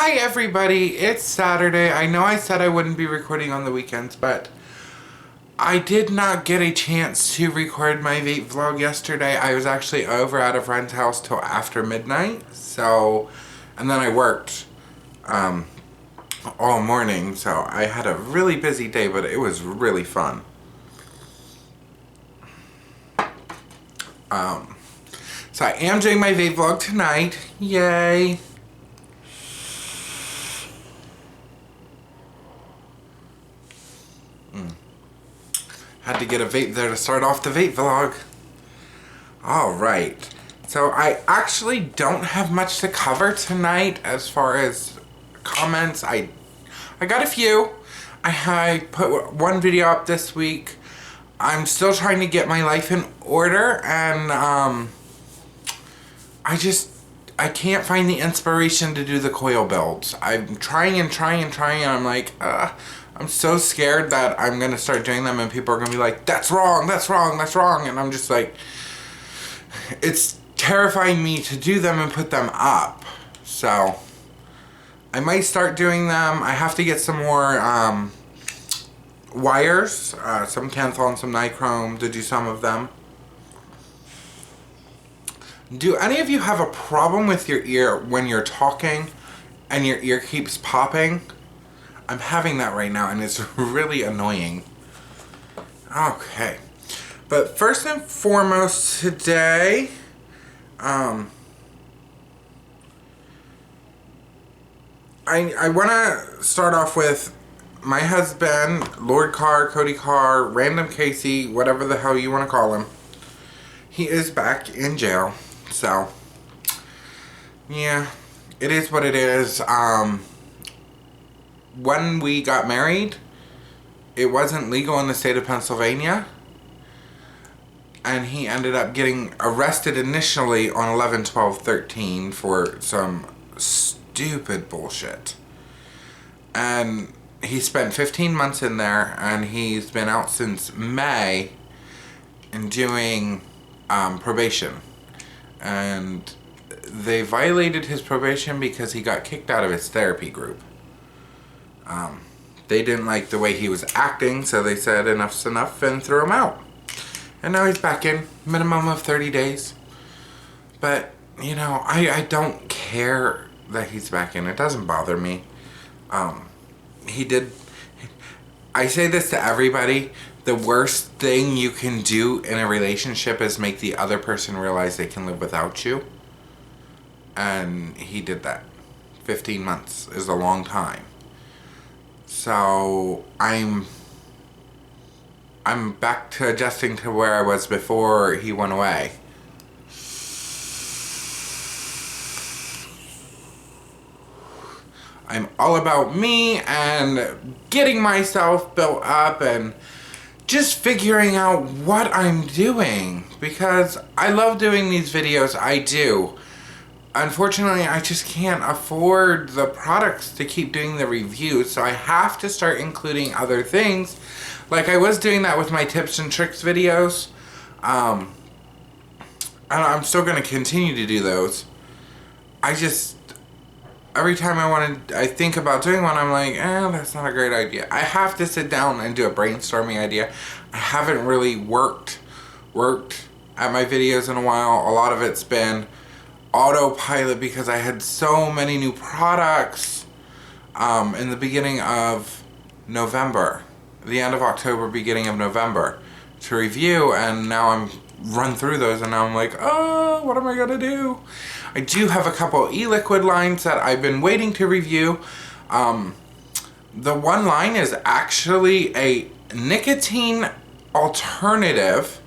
Hi everybody, it's Saturday. I know I said I wouldn't be recording on the weekends, but I did not get a chance to record my vape vlog yesterday. I was actually over at a friend's house till after midnight, and then I worked all morning, so I had a really busy day, but it was really fun. So I am doing my vape vlog tonight. Yay! Had to get a vape there to start off the vape vlog. Alright. So I actually don't have much to cover tonight as far as comments. I got a few. I put one video up this week. I'm still trying to get my life in order, and I can't find the inspiration to do the coil builds. I'm trying and I'm like, I'm so scared that I'm gonna start doing them and people are gonna be like, that's wrong, that's wrong, that's wrong, and I'm just like, it's terrifying me to do them and put them up. So I might start doing them. I have to get some more wires, some Kanthal and some nichrome to do some of them. Do any of you have a problem with your ear when you're talking and your ear keeps popping? I'm having that right now and it's really annoying. Okay. But first and foremost today, I want to start off with my husband, Lord Carr, Cody Carr, Random Casey, whatever the hell you want to call him. He is back in jail. So, yeah, it is what it is. When we got married, it wasn't legal in the state of Pennsylvania. And he ended up getting arrested initially on 11/12/13 for some stupid bullshit. And he spent 15 months in there, and he's been out since May and doing probation. And they violated his probation because he got kicked out of his therapy group. They didn't like the way he was acting, so they said enough's enough and threw him out. And now he's back in, minimum of 30 days. But, you know, I don't care that he's back in. It doesn't bother me. I say this to everybody. The worst thing you can do in a relationship is make the other person realize they can live without you. And he did that. 15 months is a long time. So I'm back to adjusting to where I was before he went away. I'm all about me and getting myself built up and just figuring out what I'm doing, because I love doing these videos. I do. Unfortunately, I just can't afford the products to keep doing the reviews, so I have to start including other things. Like I was doing that with my tips and tricks videos. And I'm still going to continue to do those. Every time I think about doing one, I'm like, that's not a great idea. I have to sit down and do a brainstorming idea. I haven't really worked at my videos in a while. A lot of it's been autopilot because I had so many new products in the beginning of November, the end of October, beginning of November to review, and now I'm run through those and now I'm like, oh, what am I gonna do? I do have a couple e-liquid lines that I've been waiting to review. The one line is actually a nicotine alternative.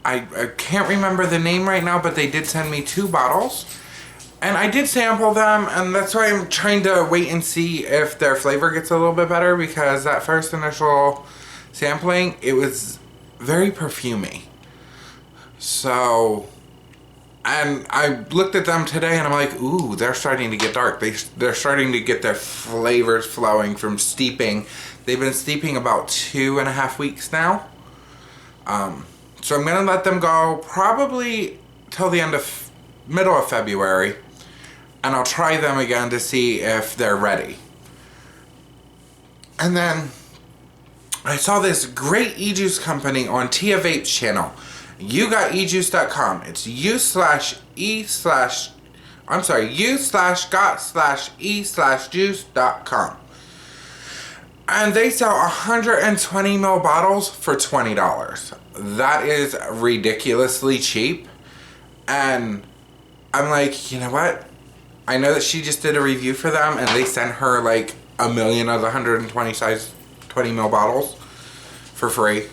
I can't remember the name right now, but they did send me 2 bottles. And I did sample them, and that's why I'm trying to wait and see if their flavor gets a little bit better, because that first initial sampling, it was very perfumey. So, and I looked at them today and I'm like, ooh, they're starting to get dark. They're starting to get their flavors flowing from steeping. They've been steeping about 2.5 weeks now. So I'm going to let them go probably till the middle of February. and I'll try them again to see if they're ready. And then I saw this great e-juice company on Tia Vape's channel. YouGotEjuice.com. It's u/got/e/juice.com. And they sell 120 ml bottles for $20. That is ridiculously cheap. And I'm like, you know what? I know that she just did a review for them and they sent her like a million of the 120 size 20 ml bottles for free.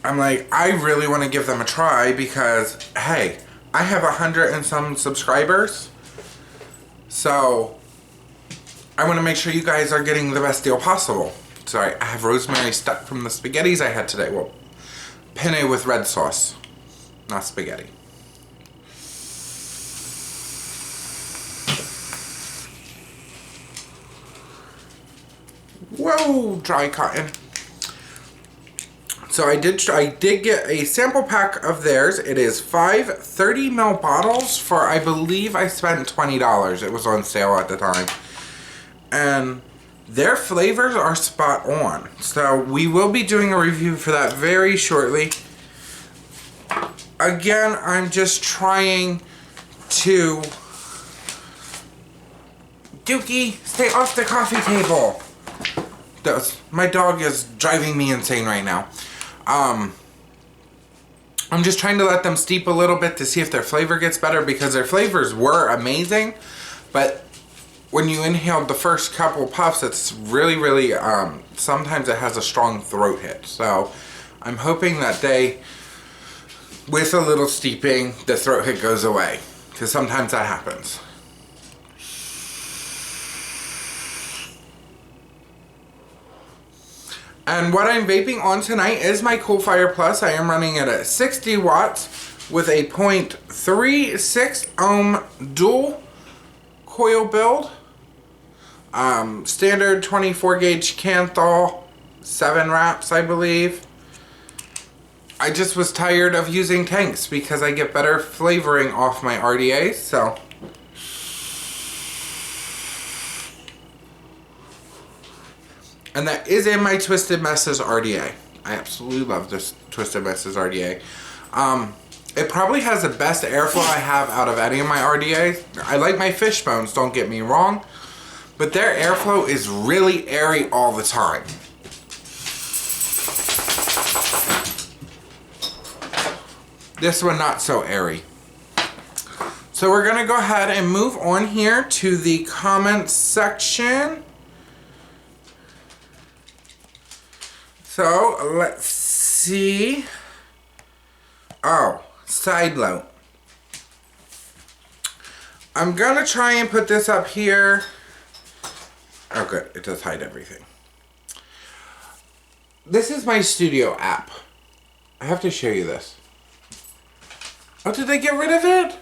I'm like, I really want to give them a try because, hey, I have 100 and some subscribers. So I want to make sure you guys are getting the best deal possible. Sorry, I have rosemary stuck from the spaghettis I had today. Well, penne with red sauce, not spaghetti. Whoa, dry cotton. So I did get a sample pack of theirs. It is 5 30 ml bottles for, I believe I spent $20. It was on sale at the time. And their flavors are spot on. So we will be doing a review for that very shortly. Again, I'm just trying to... Dookie, stay off the coffee table. My dog is driving me insane right now. I'm just trying to let them steep a little bit to see if their flavor gets better, because their flavors were amazing, but when you inhaled the first couple puffs, it's really, really, sometimes it has a strong throat hit. So I'm hoping that with a little steeping, the throat hit goes away, because sometimes that happens. And what I'm vaping on tonight is my Coolfire Plus. I am running it at 60 watts with a 0.36 ohm dual coil build. Standard 24 gauge Canthal, 7 wraps, I believe. I just was tired of using tanks because I get better flavoring off my RDAs, so. And that is in my Twisted Messes RDA. I absolutely love this Twisted Messes RDA. It probably has the best airflow I have out of any of my RDAs. I like my Fishbones, don't get me wrong. But their airflow is really airy all the time. This one not so airy. So we're gonna go ahead and move on here to the comments section. So let's see. Oh, side note. I'm gonna try and put this up here. Oh good, it does hide everything. This is my studio app. I have to show you this. Oh, did they get rid of it?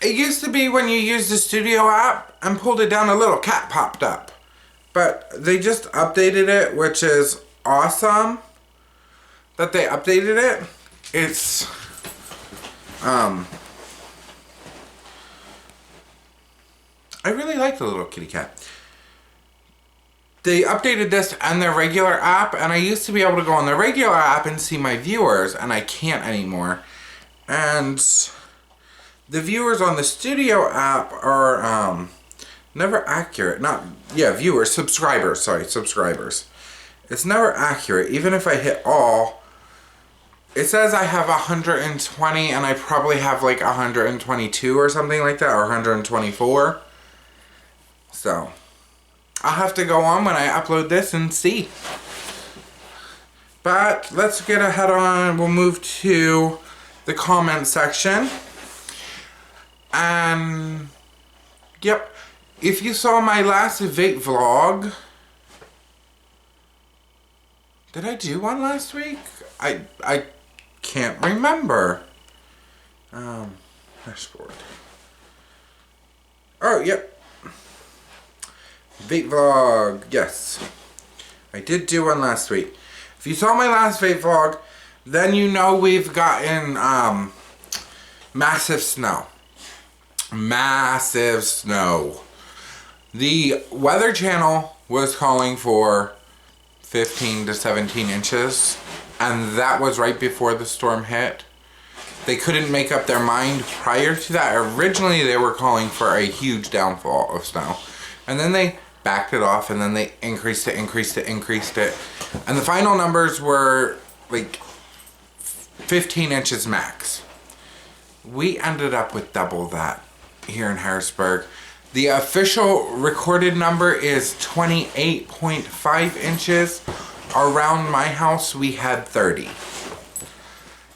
It used to be when you used the studio app and pulled it down, a little cat popped up. But they just updated it, which is awesome that they updated it. It's, I really like the little kitty cat. They updated this and their regular app, and I used to be able to go on the regular app and see my viewers, and I can't anymore. And the viewers on the studio app are never accurate. Subscribers. It's never accurate. Even if I hit all, it says I have 120 and I probably have like 122 or something like that, or 124. So I'll have to go on when I upload this and see. But let's get ahead on. We'll move to the comment section. And yep, if you saw my last vape vlog, did I do one last week? I can't remember. Dashboard. Oh, yep. Vape vlog, yes. I did do one last week. If you saw my last vape vlog, then you know we've gotten massive snow. Massive snow. The Weather Channel was calling for 15 to 17 inches, and that was right before the storm hit. They couldn't make up their mind prior to that. Originally, they were calling for a huge downfall of snow. And then they backed it off, and then they increased it. And the final numbers were like 15 inches max. We ended up with double that here in Harrisburg. The official recorded number is 28.5 inches. Around my house, we had 30.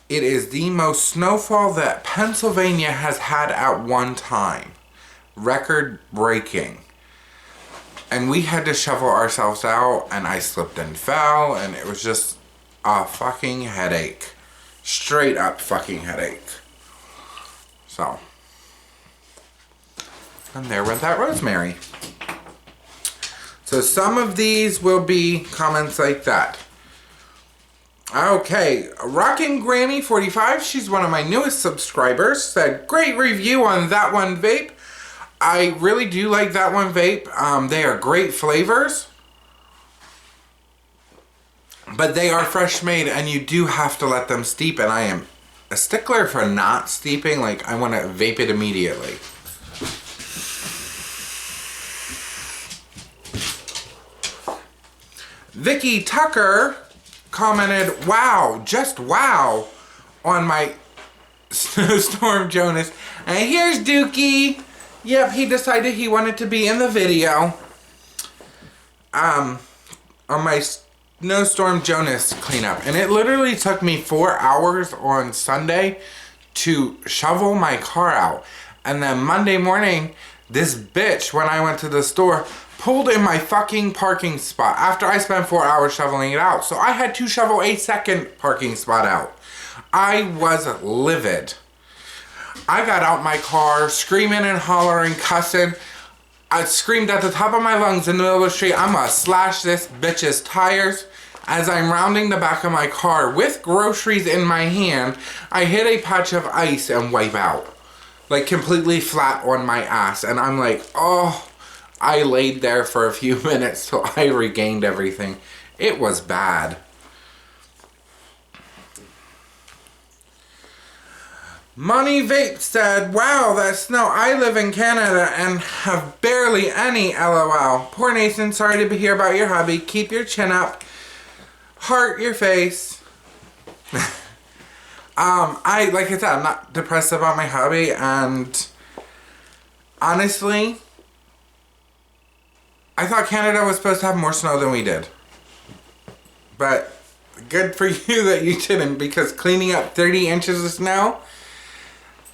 It is the most snowfall that Pennsylvania has had at one time. Record breaking. And we had to shovel ourselves out, and I slipped and fell, and it was just a fucking headache. Straight up fucking headache. So. And there went that rosemary. So some of these will be comments like that. Okay, Rockin' Granny 45, she's one of my newest subscribers, said, great review on That One Vape. I really do like That One Vape. They are great flavors. But they are fresh made, and you do have to let them steep, and I am a stickler for not steeping. Like, I want to vape it immediately. Vicky Tucker commented, wow, just wow, on my Snowstorm Jonas. And here's Dookie. Yep, he decided he wanted to be in the video. On my Snowstorm Jonas cleanup. And it literally took me 4 hours on Sunday to shovel my car out. And then Monday morning, this bitch, when I went to the store, pulled in my fucking parking spot after I spent 4 hours shoveling it out. So I had to shovel a second parking spot out. I was livid. I got out my car, screaming and hollering, cussing. I screamed at the top of my lungs in the middle of the street, I'm gonna slash this bitch's tires. As I'm rounding the back of my car with groceries in my hand, I hit a patch of ice and wipe out. Like completely flat on my ass. And I'm like, oh, I laid there for a few minutes till I regained everything. It was bad. Money Vape said, wow, that snow. I live in Canada and have barely any LOL. Poor Nathan, sorry to hear about your hubby. Keep your chin up. Heart your face. Like I said, I'm not depressed about my hubby, and honestly, I thought Canada was supposed to have more snow than we did. But good for you that you didn't, because cleaning up 30 inches of snow,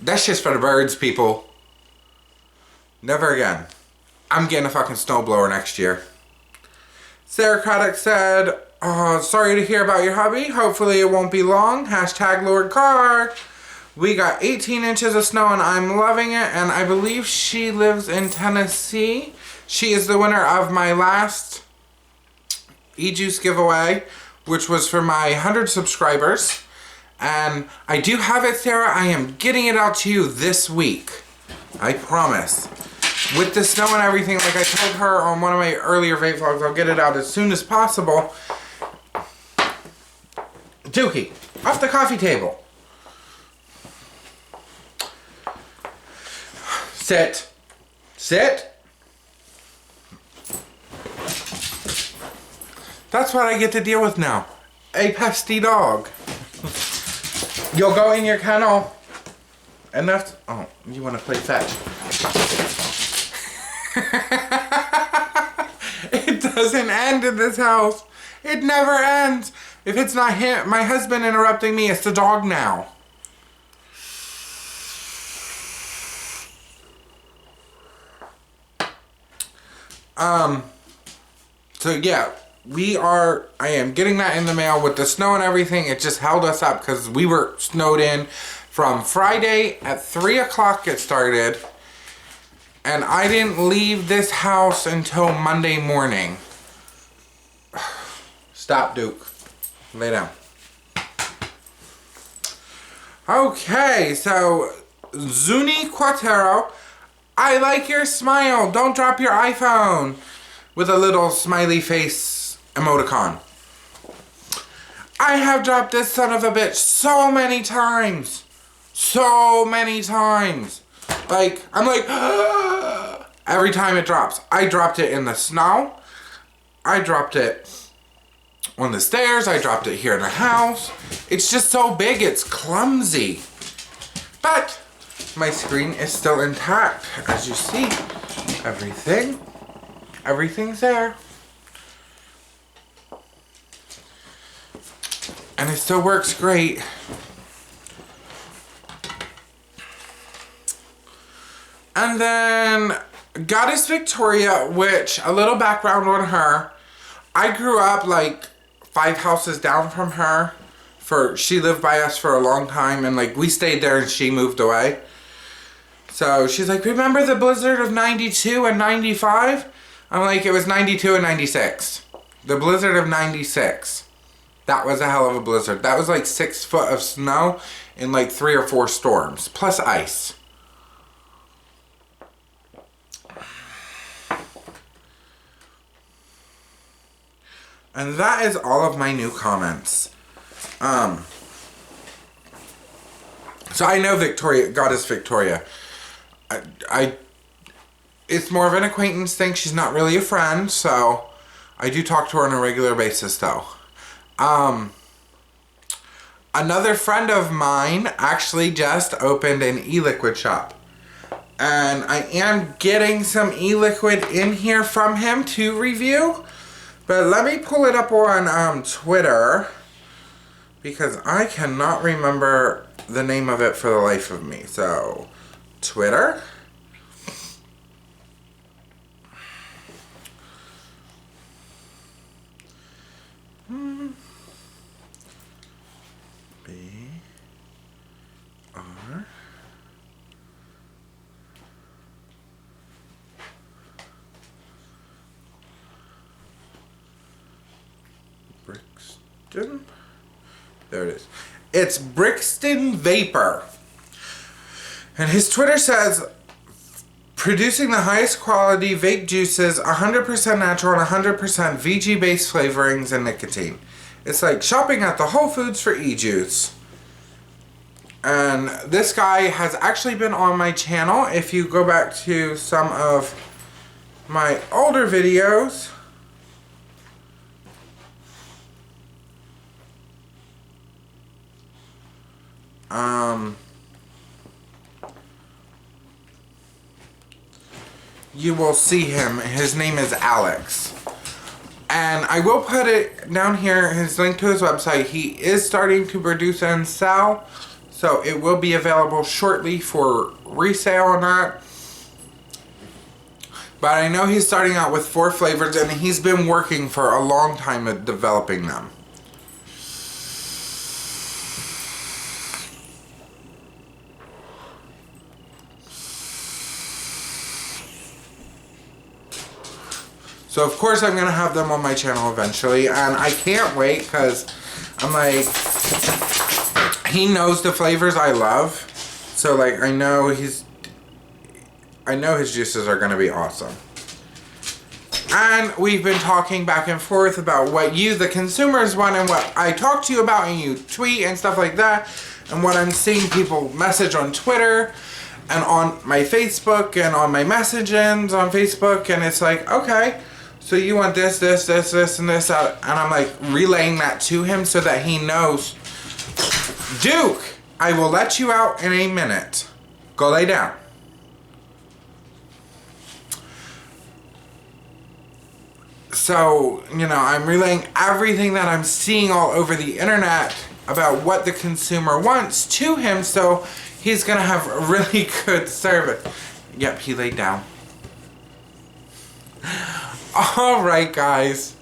that's just for the birds, people. Never again. I'm getting a fucking snowblower next year. Sarah Craddock said, oh, sorry to hear about your hubby. Hopefully it won't be long. Hashtag Lord Car. We got 18 inches of snow and I'm loving it. And I believe she lives in Tennessee. She is the winner of my last e-juice giveaway, which was for my 100 subscribers. And I do have it, Sarah. I am getting it out to you this week. I promise. With the snow and everything, like I told her on one of my earlier vape vlogs, I'll get it out as soon as possible. Dookie, off the coffee table. Sit. Sit. That's what I get to deal with now. A pesty dog. You'll go in your kennel. And that's... Oh, you want to play fetch. It doesn't end in this house. It never ends. If it's not him, my husband interrupting me, it's the dog now. So yeah, I am getting that in the mail with the snow and everything. It just held us up because we were snowed in from Friday at 3 o'clock it started. And I didn't leave this house until Monday morning. Stop, Duke. Lay down. Okay, so Zuni Quatero, I like your smile. Don't drop your iPhone. With a little smiley face emoticon. I have dropped this son of a bitch so many times. So many times. Like, I'm like, every time it drops. I dropped it in the snow. I dropped it on the stairs. I dropped it here in the house. It's just so big, it's clumsy. But my screen is still intact. As you see, everything's there. And it still works great. And then Goddess Victoria, which, a little background on her. I grew up like 5 houses down from her. She lived by us for a long time, and like we stayed there and she moved away. So she's like, remember the blizzard of 92 and 95? I'm like, it was 92 and 96. The blizzard of 96. That was a hell of a blizzard. That was like 6 foot of snow in like 3 or 4 storms, plus ice. And that is all of my new comments. So I know Victoria, Goddess Victoria. It's more of an acquaintance thing. She's not really a friend, so I do talk to her on a regular basis though. Another friend of mine actually just opened an e-liquid shop. And I am getting some e-liquid in here from him to review. But let me pull it up on Twitter, because I cannot remember the name of it for the life of me. So, Twitter. B-R. Brixton? There it is. It's Brixton Vapor. And his Twitter says, producing the highest quality vape juices, 100% natural and 100% VG-based flavorings and nicotine. It's like shopping at the Whole Foods for e-juice. And this guy has actually been on my channel. If you go back to some of my older videos, you will see him. His name is Alex. And I will put it down here, his link to his website. He is starting to produce and sell, so it will be available shortly for resale on that. But I know he's starting out with 4 flavors, and he's been working for a long time at developing them. So of course I'm going to have them on my channel eventually, and I can't wait because I'm like, he knows the flavors I love, so like I know his juices are going to be awesome. And we've been talking back and forth about what you, the consumers, want and what I talk to you about and you tweet and stuff like that, and what I'm seeing people message on Twitter and on my Facebook and on my messages on Facebook, and it's like, okay, so you want this, this, this, this, and this, and I'm like relaying that to him so that he knows. Duke, I will let you out in a minute. Go lay down. So, you know, I'm relaying everything that I'm seeing all over the internet about what the consumer wants to him, so he's gonna have a really good service. Yep, he laid down. Alright, guys.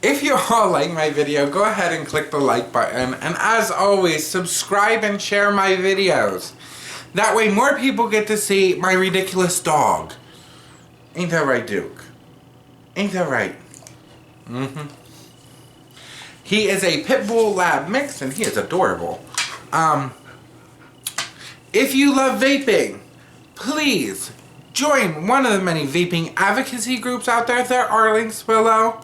If you all like my video, go ahead and click the like button. And as always, subscribe and share my videos. That way more people get to see my ridiculous dog. Ain't that right, Duke? Ain't that right? Mm-hmm. He is a pit bull lab mix and he is adorable. If you love vaping, please join one of the many vaping advocacy groups out there. There are links below.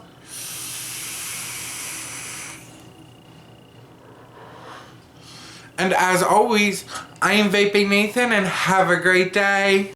And as always, I am Vaping Nathan and have a great day.